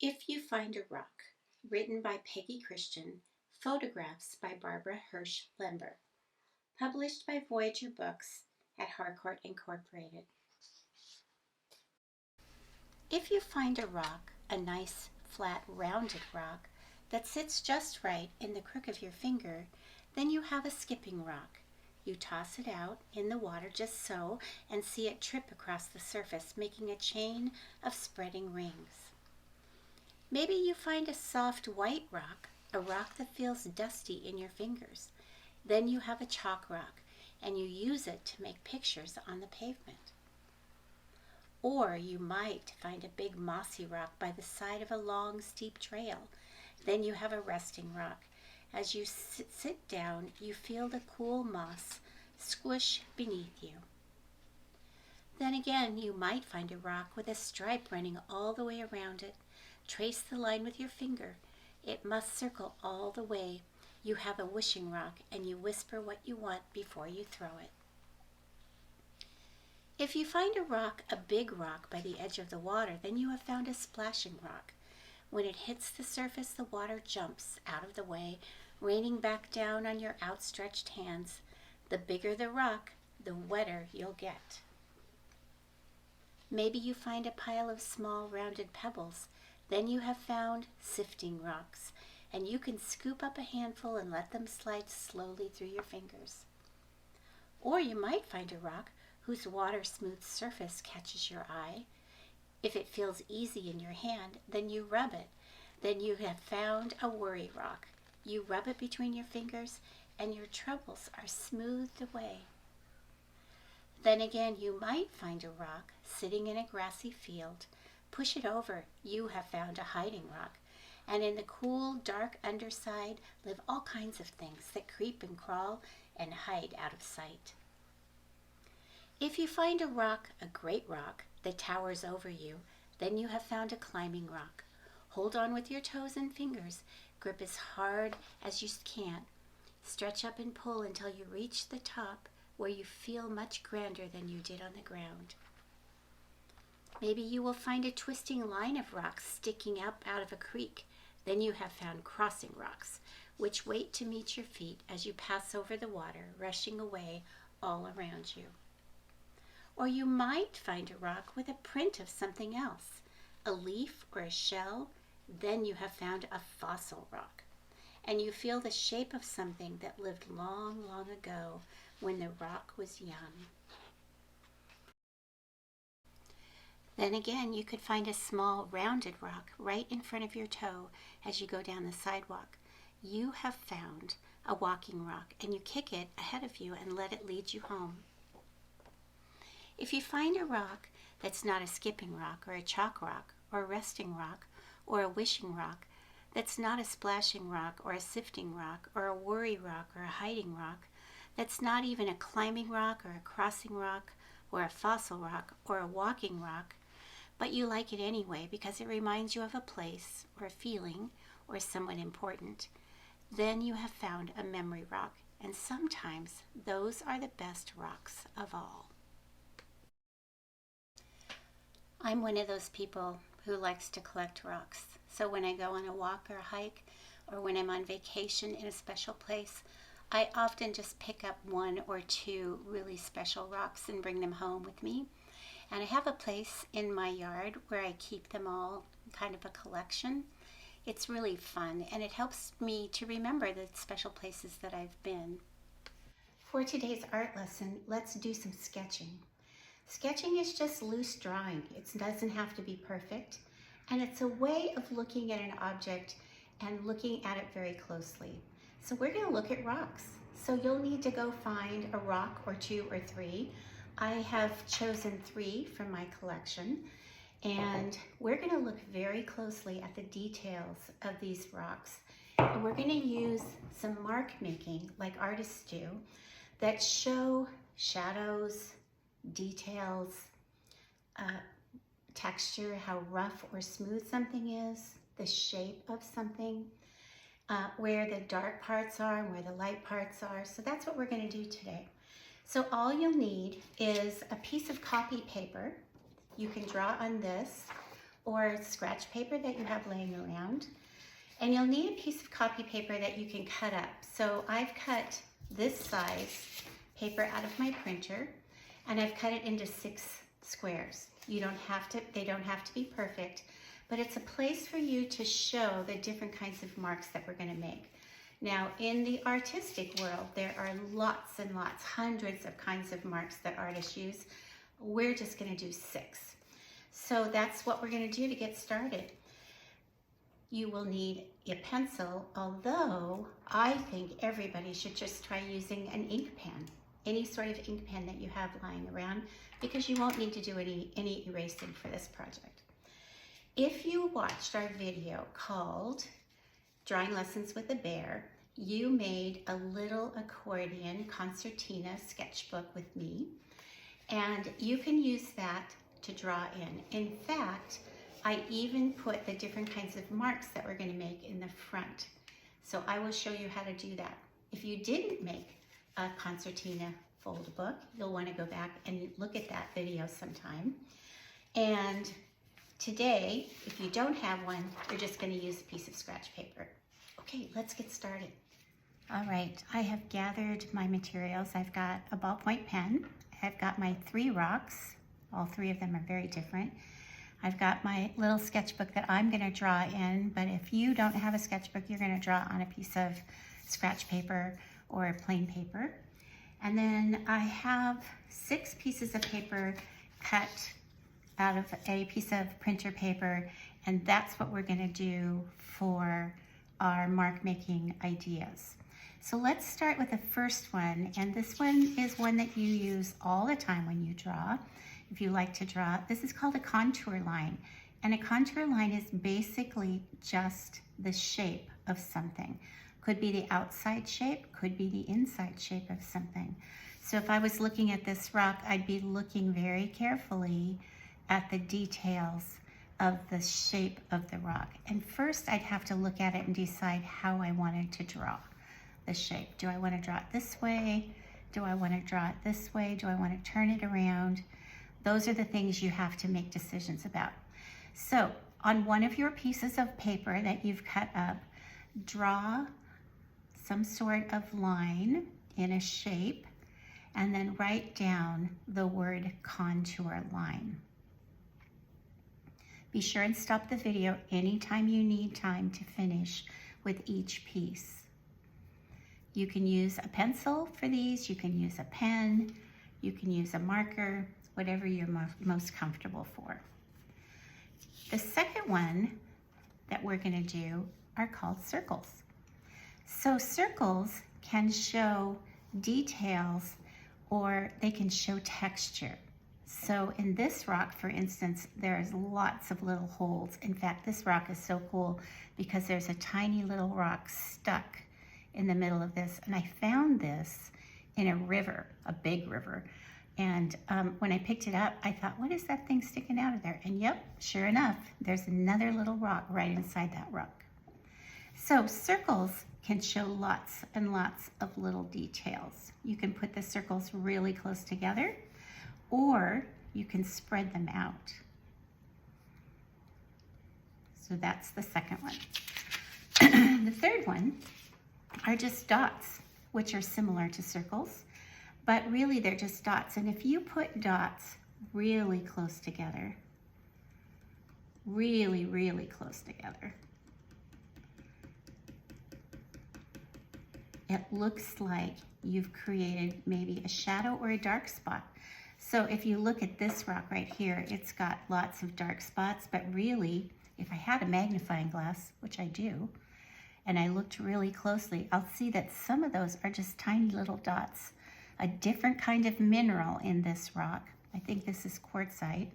If You Find a Rock, written by Peggy Christian, photographs by Barbara Hirsch Lember, published by Voyager Books at Harcourt Incorporated. If you find a rock, a nice, flat, rounded rock, that sits just right in the crook of your finger, then you have a skipping rock. You toss it out in the water just so and see it trip across the surface, making a chain of spreading rings. Maybe you find a soft white rock, a rock that feels dusty in your fingers. Then you have a chalk rock, and you use it to make pictures on the pavement. Or you might find a big mossy rock by the side of a long, steep trail. Then you have a resting rock. As you sit down, you feel the cool moss squish beneath you. Then again, you might find a rock with a stripe running all the way around it. Trace the line with your finger. It must circle all the way. You have a wishing rock, and you whisper what you want before you throw it. If you find a rock, a big rock, by the edge of the water, then you have found a splashing rock. When it hits the surface, the water jumps out of the way, raining back down on your outstretched hands. The bigger the rock, the wetter you'll get. Maybe you find a pile of small rounded pebbles. Then you have found sifting rocks, and you can scoop up a handful and let them slide slowly through your fingers. Or you might find a rock whose water-smooth surface catches your eye. If it feels easy in your hand, then you rub it. Then you have found a worry rock. You rub it between your fingers, and your troubles are smoothed away. Then again, you might find a rock sitting in a grassy field. Push it over. You have found a hiding rock. And in the cool, dark underside live all kinds of things that creep and crawl and hide out of sight. If you find a rock, a great rock, that towers over you, then you have found a climbing rock. Hold on with your toes and fingers. Grip as hard as you can. Stretch up and pull until you reach the top, where you feel much grander than you did on the ground. Maybe you will find a twisting line of rocks sticking up out of a creek. Then you have found crossing rocks, which wait to meet your feet as you pass over the water, rushing away all around you. Or you might find a rock with a print of something else, a leaf or a shell. Then you have found a fossil rock, and you feel the shape of something that lived long, long ago when the rock was young. Then again, you could find a small rounded rock right in front of your toe as you go down the sidewalk. You have found a walking rock, and you kick it ahead of you and let it lead you home. If you find a rock that's not a skipping rock or a chalk rock or a resting rock or a wishing rock, that's not a splashing rock or a sifting rock or a worry rock or a hiding rock, that's not even a climbing rock or a crossing rock or a fossil rock or a walking rock, but you like it anyway because it reminds you of a place or a feeling or someone important, then you have found a memory rock, and sometimes those are the best rocks of all. I'm one of those people who likes to collect rocks. So when I go on a walk or a hike, or when I'm on vacation in a special place, I often just pick up one or two really special rocks and bring them home with me. And I have a place in my yard where I keep them all, kind of a collection. It's really fun, and it helps me to remember the special places that I've been. For today's art lesson, let's do some sketching. Sketching is just loose drawing. It doesn't have to be perfect, and it's a way of looking at an object and looking at it very closely. So we're going to look at rocks. So you'll need to go find a rock or two or three. I have chosen 3 from my collection, and we're going to look very closely at the details of these rocks. And we're going to use some mark making, like artists do, that show shadows, details, texture, how rough or smooth something is, the shape of something, where the dark parts are and where the light parts are. So that's what we're going to do today. So all you'll need is a piece of copy paper. You can draw on this, or scratch paper that you have laying around. And you'll need a piece of copy paper that you can cut up. So I've cut this size paper out of my printer, and I've cut it into 6 squares. They don't have to be perfect, but it's a place for you to show the different kinds of marks that we're gonna make. Now, in the artistic world, there are lots and lots, hundreds of kinds of marks that artists use. We're just gonna do 6. So that's what we're gonna do to get started. You will need a pencil, although I think everybody should just try using an ink pen, any sort of ink pen that you have lying around, because you won't need to do any erasing for this project. If you watched our video called Drawing Lessons with a Bear, you made a little accordion concertina sketchbook with me, and you can use that to draw in. In fact, I even put the different kinds of marks that we're going to make in the front. So I will show you how to do that. If you didn't make a concertina fold book, you'll want to go back and look at that video sometime. And today, if you don't have one, you're just going to use a piece of scratch paper. Okay, let's get started. All right, I have gathered my materials. I've got a ballpoint pen. I've got my 3 rocks. All 3 of them are very different. I've got my little sketchbook that I'm going to draw in, but if you don't have a sketchbook, you're going to draw on a piece of scratch paper or plain paper. And then I have 6 pieces of paper cut out of a piece of printer paper, and that's what we're going to do for our mark making ideas. So let's start with the first one, and this one is one that you use all the time when you draw. If you like to draw, this is called a contour line. And a contour line is basically just the shape of something. Could be the outside shape, could be the inside shape of something. So if I was looking at this rock, I'd be looking very carefully at the details of the shape of the rock. And first I'd have to look at it and decide how I wanted to draw the shape. Do I want to draw it this way? Do I want to draw it this way? Do I want to turn it around? Those are the things you have to make decisions about. So on one of your pieces of paper that you've cut up, draw some sort of line in a shape and then write down the word contour line. Be sure and stop the video anytime you need time to finish with each piece. You can use a pencil for these, you can use a pen, you can use a marker, whatever you're most comfortable for. The second one that we're going to do are called circles. So circles can show details or they can show texture. So in this rock, for instance, there's lots of little holes. In fact, this rock is so cool because there's a tiny little rock stuck in the middle of this. And I found this in a river, a big river. And when I picked it up, I thought, what is that thing sticking out of there? And yep, sure enough, there's another little rock right inside that rock. So circles can show lots and lots of little details. You can put the circles really close together, or you can spread them out. So that's the second one. The third one are just dots, which are similar to circles. But really they're just dots. And if you put dots really close together, really, really close together, it looks like you've created maybe a shadow or a dark spot. So if you look at this rock right here, it's got lots of dark spots, but really, if I had a magnifying glass, which I do, and I looked really closely, I'll see that some of those are just tiny little dots. A different kind of mineral in this rock. I think this is quartzite.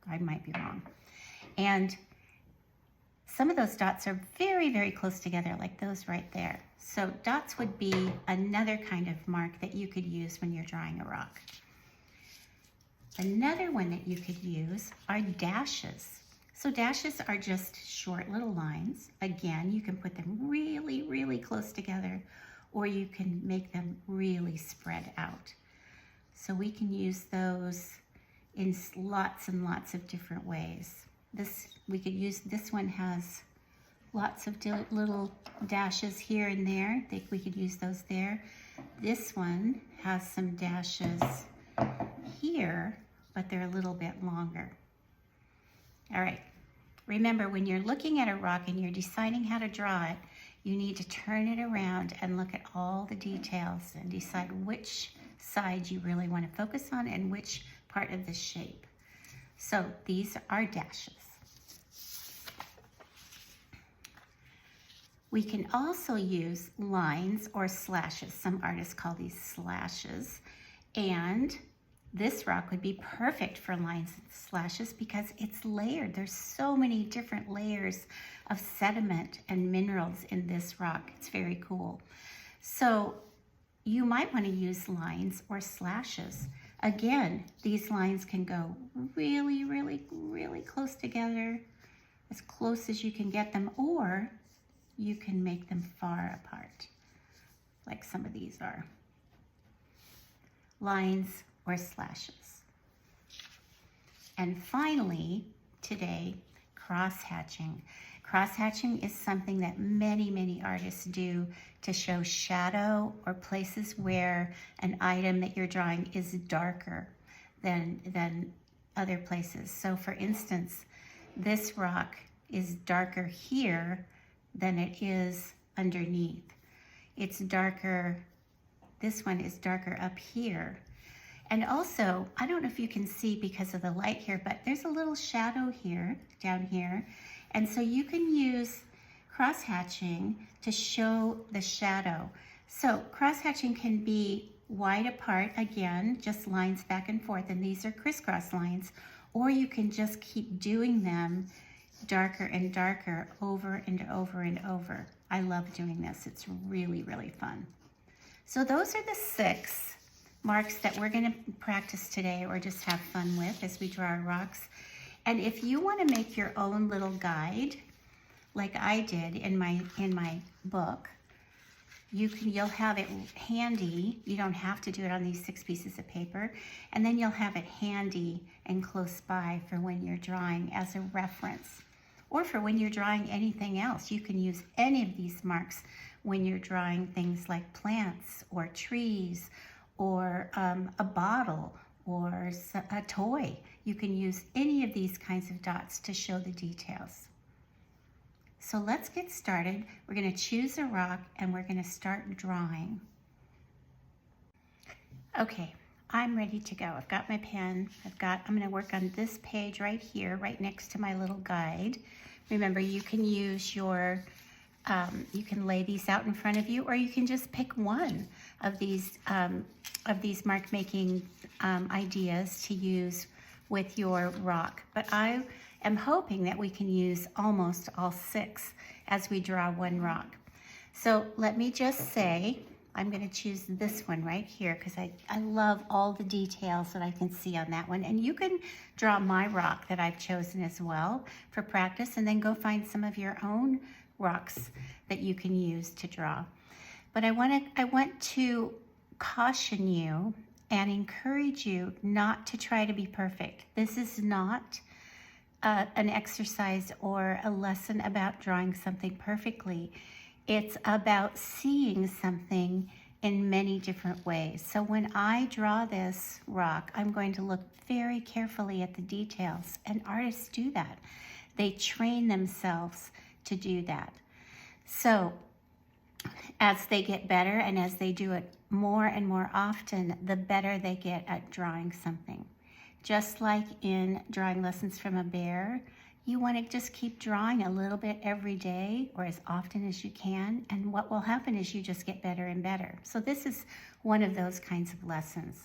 I might be wrong. And some of those dots are very, very close together, like those right there. So dots would be another kind of mark that you could use when you're drawing a rock. Another one that you could use are dashes. So dashes are just short little lines. Again, you can put them really, really close together, or you can make them really spread out. So we can use those in lots and lots of different ways. we could use, this one has lots of little dashes here and there. I think we could use those there. This one has some dashes here, but they're a little bit longer. All right, remember when you're looking at a rock and you're deciding how to draw it, you need to turn it around and look at all the details and decide which side you really want to focus on and which part of the shape. So these are dashes. We can also use lines or slashes. Some artists call these slashes. And this rock would be perfect for lines and slashes because it's layered. There's so many different layers of sediment and minerals in this rock. It's very cool. So you might want to use lines or slashes. Again, these lines can go really, really, really close together, as close as you can get them, or you can make them far apart, like some of these are. Lines or slashes. And finally, today, cross-hatching. Cross-hatching is something that many, many artists do to show shadow or places where an item that you're drawing is darker than other places. So for instance, this rock is darker here than it is underneath. It's darker, this one is darker up here. And also, I don't know if you can see because of the light here, but there's a little shadow here, down here. And so you can use cross-hatching to show the shadow. So cross-hatching can be wide apart, again, just lines back and forth, and these are crisscross lines, or you can just keep doing them darker and darker over and over and over. I love doing this. It's really, really fun. So those are the 6 marks that we're going to practice today or just have fun with as we draw our rocks. And if you want to make your own little guide, like I did in my book, you'll have it handy. You don't have to do it on these 6 pieces of paper. And then you'll have it handy and close by for when you're drawing as a reference. Or for when you're drawing anything else. You can use any of these marks when you're drawing things like plants or trees or a bottle or a toy. You can use any of these kinds of dots to show the details. So let's get started. We're going to choose a rock and we're going to start drawing. Okay, I'm ready to go. I've got my pen. I'm going to work on this page right here, right next to my little guide. Remember, you can use your, you can lay these out in front of you, or you can just pick one of these mark making ideas to use with your rock. But I am hoping that we can use almost all 6 as we draw one rock. So let me just say, I'm going to choose this one right here because I love all the details that I can see on that one. And you can draw my rock that I've chosen as well for practice, and then go find some of your own rocks that you can use to draw. But I want to caution you and encourage you not to try to be perfect. This is not an exercise or a lesson about drawing something perfectly. It's about seeing something in many different ways. So when I draw this rock, I'm going to look very carefully at the details, and artists do that. They train themselves to do that. So as they get better and as they do it more and more often, the better they get at drawing something. Just like in drawing lessons from a bear, you want to just keep drawing a little bit every day or as often as you can, and what will happen is you just get better and better. So this is one of those kinds of lessons.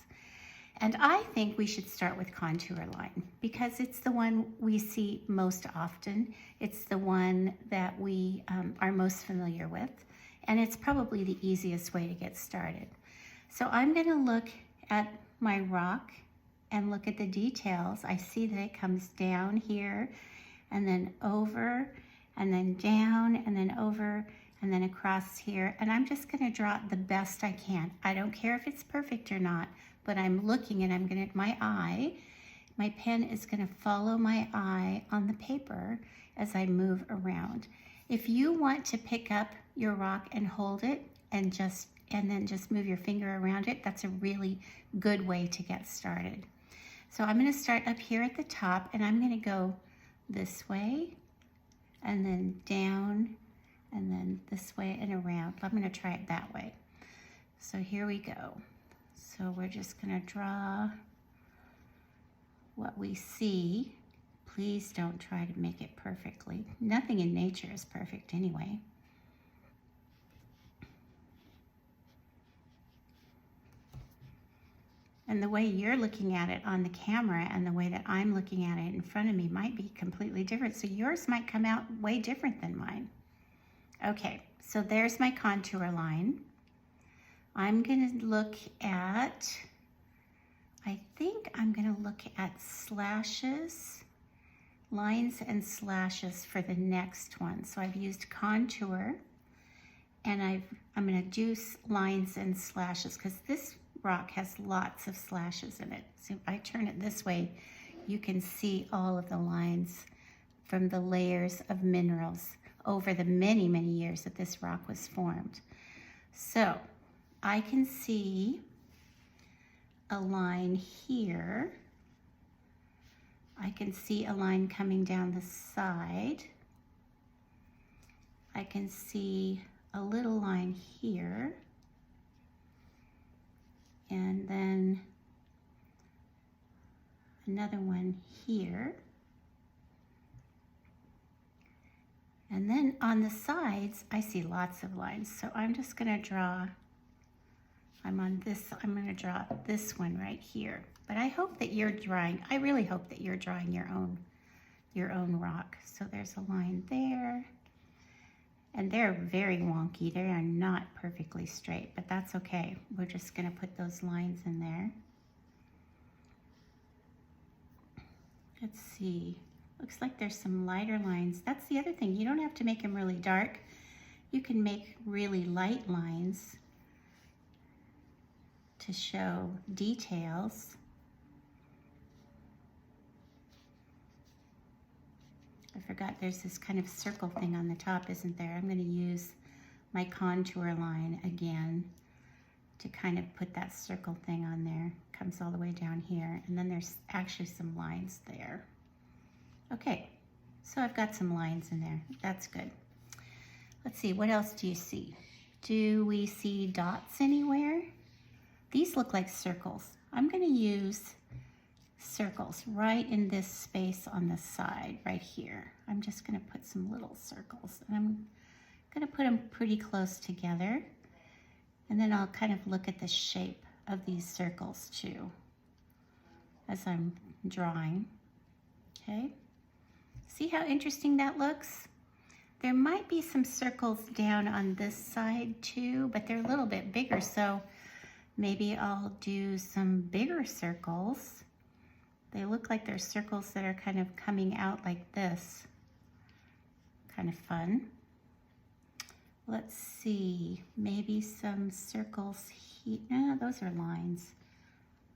And I think we should start with contour line because it's the one we see most often. It's the one that we are most familiar with, and it's probably the easiest way to get started. So I'm going to look at my rock and look at the details. I see that it comes down here and then over and then down and then over and then across here. And I'm just going to draw it the best I can. I don't care if it's perfect or not, but I'm looking and I'm going to, my eye my pen is going to follow my eye on the paper as I move around. If you want to pick up your rock and hold it and then just move your finger around it, that's a really good way to get started. So I'm going to start up here at the top, and I'm going to go this way and then down and then this way and around. I'm going to try it that way. So here we go. So we're just going to draw what we see. Please don't try to make it perfectly. Nothing in nature is perfect anyway. And the way you're looking at it on the camera and the way that I'm looking at it in front of me might be completely different. So yours might come out way different than mine. Okay, so there's my contour line. I'm gonna look at, I think I'm gonna look at slashes, lines and slashes for the next one. So I've used contour, and I'm gonna do lines and slashes because this rock has lots of slashes in it. So if I turn it this way, you can see all of the lines from the layers of minerals over the many, many years that this rock was formed. So I can see a line here. I can see a line coming down the side. I can see a little line here. And then another one here. And then on the sides, I see lots of lines. So I'm just gonna draw, I'm gonna draw this one right here. But I hope that you're drawing, I really hope that you're drawing your own rock. So there's a line there. And they're very wonky. They are not perfectly straight, but that's okay. We're just gonna put those lines in there. Let's see. Looks like there's some lighter lines. That's the other thing. You don't have to make them really dark. You can make really light lines to show details. I forgot there's this kind of circle thing on the top, isn't there? I'm going to use my contour line again to kind of put that circle thing on there. Comes all the way down here, and then there's actually some lines there. Okay, so I've got some lines in there. That's good. Let's see, what else do you see? Do we see dots anywhere? These look like circles. I'm going to use circles right in this space on the side right here. I'm just going to put some little circles, and I'm going to put them pretty close together, and then I'll kind of look at the shape of these circles too as I'm drawing. Okay, see how interesting that looks? There might be some circles down on this side too, but they're a little bit bigger, so maybe I'll do some bigger circles. They look like they're circles that are kind of coming out like this. Kind of fun. Let's see, maybe some circles here. No, those are lines.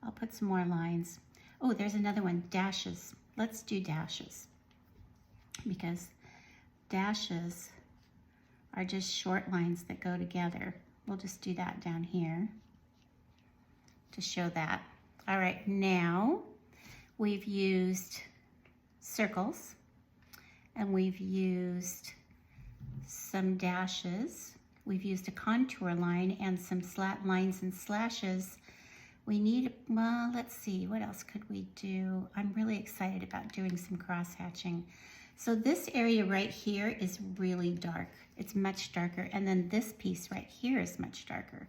I'll put some more lines. Oh, there's another one, dashes. Let's do dashes, because dashes are just short lines that go together. We'll just do that down here to show that. All right, now we've used circles, and we've used some dashes. We've used a contour line and some slat lines and slashes. We need, well, let's see, what else could we do? I'm really excited about doing some cross hatching. So this area right here is really dark. It's much darker. And then this piece right here is much darker.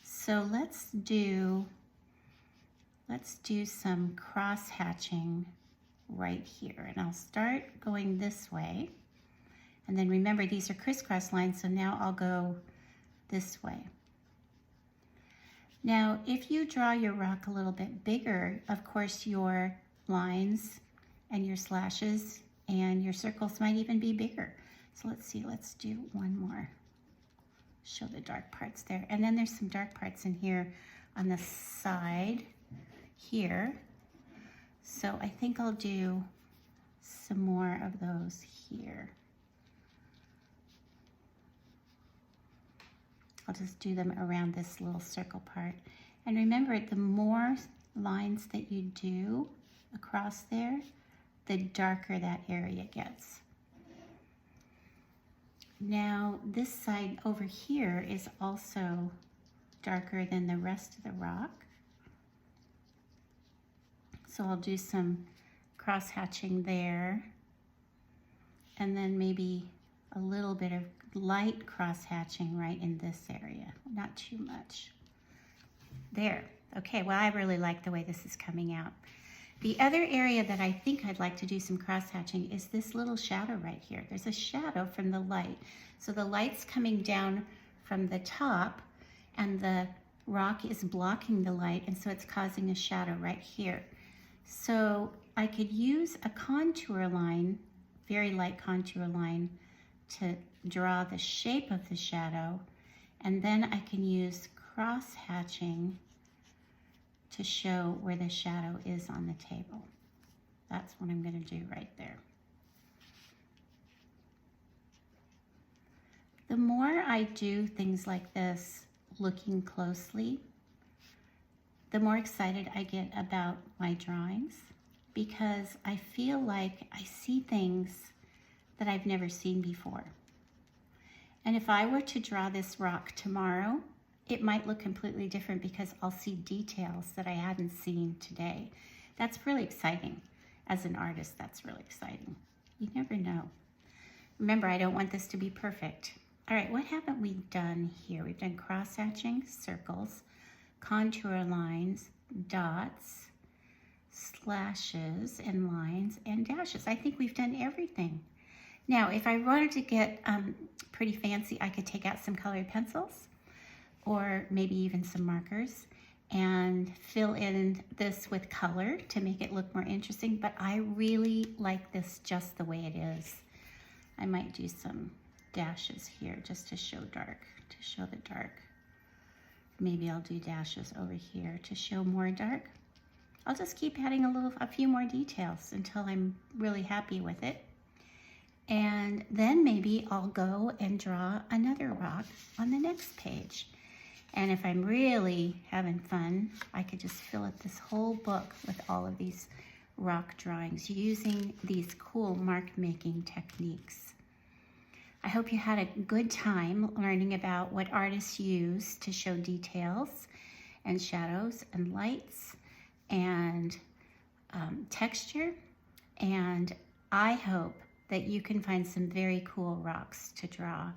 So let's do some cross hatching right here. And I'll start going this way. And then remember, these are crisscross lines, so now I'll go this way. Now, if you draw your rock a little bit bigger, of course, your lines and your slashes and your circles might even be bigger. So let's see, let's do one more. Show the dark parts there. And then there's some dark parts in here on the side here. So I think I'll do some more of those here. I'll just do them around this little circle part. And remember, the more lines that you do across there, the darker that area gets. Now, this side over here is also darker than the rest of the rock. So I'll do some cross hatching there, and then maybe a little bit of light cross hatching right in this area, not too much. There. Okay, well, I really like the way this is coming out. The other area that I think I'd like to do some cross hatching is this little shadow right here. There's a shadow from the light. So the light's coming down from the top and the rock is blocking the light, and so it's causing a shadow right here. So I could use a contour line, very light contour line, to draw the shape of the shadow, and then I can use cross hatching to show where the shadow is on the table. That's what I'm going to do right there. The more I do things like this, looking closely, the more excited I get about my drawings, because I feel like I see things that I've never seen before. And if I were to draw this rock tomorrow, it might look completely different because I'll see details that I hadn't seen today. That's really exciting. As an artist, that's really exciting. You never know. Remember, I don't want this to be perfect. All right, what haven't we done here? We've done cross-hatching, circles, contour lines, dots, slashes and lines, and dashes. I think we've done everything. Now, if I wanted to get pretty fancy, I could take out some colored pencils or maybe even some markers and fill in this with color to make it look more interesting, but I really like this just the way it is. I might do some dashes here just to show dark, to show the dark. Maybe I'll do dashes over here to show more dark. I'll just keep adding a few more details until I'm really happy with it. And then maybe I'll go and draw another rock on the next page. And if I'm really having fun, I could just fill up this whole book with all of these rock drawings using these cool mark making techniques. I hope you had a good time learning about what artists use to show details and shadows and lights and texture. And I hope that you can find some very cool rocks to draw.